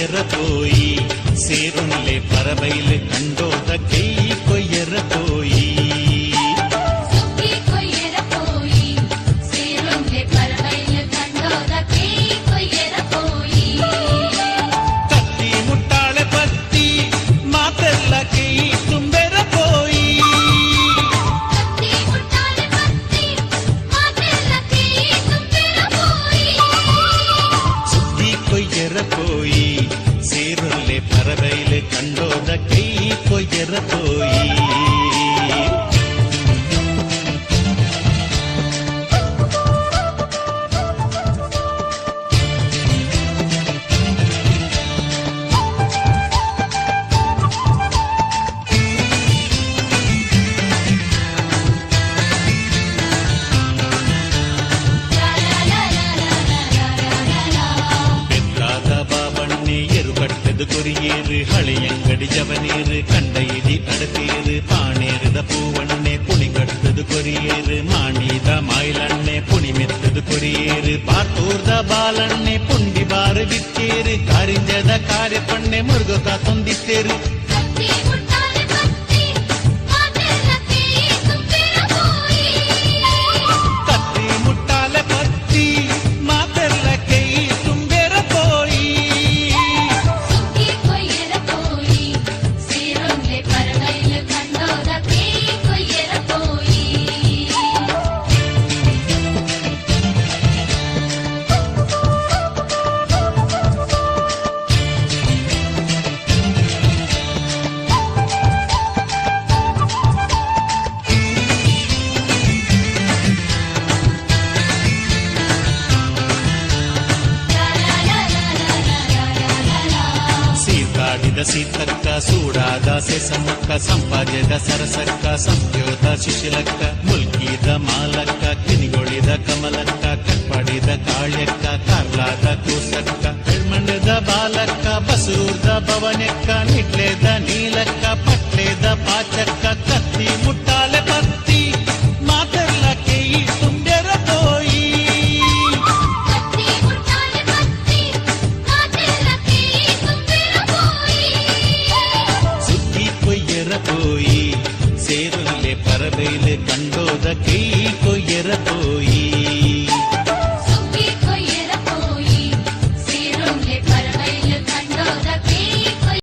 ಕೊಯ್ಯರ ಪೋಯಿ ಸೇರುನ್ಲೆ ಪರಬೈಲು ಕಂಡೋದ ಕೈ ಕೊಯ್ಯರ ಪೋಯಿ பறவையிலே கண்டோத கை கொய்யற போய் ಕೊರಿಯೇರು ಹಳೆಯಂಗಡಿ ಜವನೀರು ಕಂಡ ಇಡಿ ಅಡತೇರು ಪಾಣೇರದ ಪೂವಣ್ಣೆ ಪುಣಿಗಟ್ಟದು ಕೊರಿಯೇರು ಮಾಣಿದ ಮಾಯಿಲಣ್ಣೆ ಪುಣಿ ಮೆತ್ತದು ಕೊರಿಯೇರು ಪಾತೂರ್ದ ಬಾಲಣ್ಣೆ ಪುಂಡಿ ಬಾರು ಬಿತ್ತೇರು ಕಾರಿಂಜದ ಕಾರ್ಯಪಣ್ಣೆ ಮುರುಗೋಕ ತೊಂದಿತ್ತೇರು ಸೀತಕ್ಕ ಸೂಡಾದ ಸೆಸಮಕ್ಕ ಸಂಪಾದ್ಯದ ಸರಸಕ್ಕ ಸಂಪ್ಯೋತ ಶಿಶಿಲಕ್ಕ ಮುಲ್ಕಿದ ಮಾಲಕ್ಕ ಕಿನಿಗೊಳಿದ ಕಮಲಕ್ಕ ಕಟ್ಪಾಡಿದ ಕಾಳ್ಯಕ್ಕ ಕಾರ್ಲಾದ ಕೂಸಕ್ಕ ಹೆಳ್ಮಣ್ಣದ ಬಾಲಕ್ಕ ಬಸೂರ್ದ ಭವನಕ್ಕ ನಿಟ್ಲೇದ ನೀಲಕ್ಕ ಪಟ್ಲೇದ ಪಾಚಕ್ಕ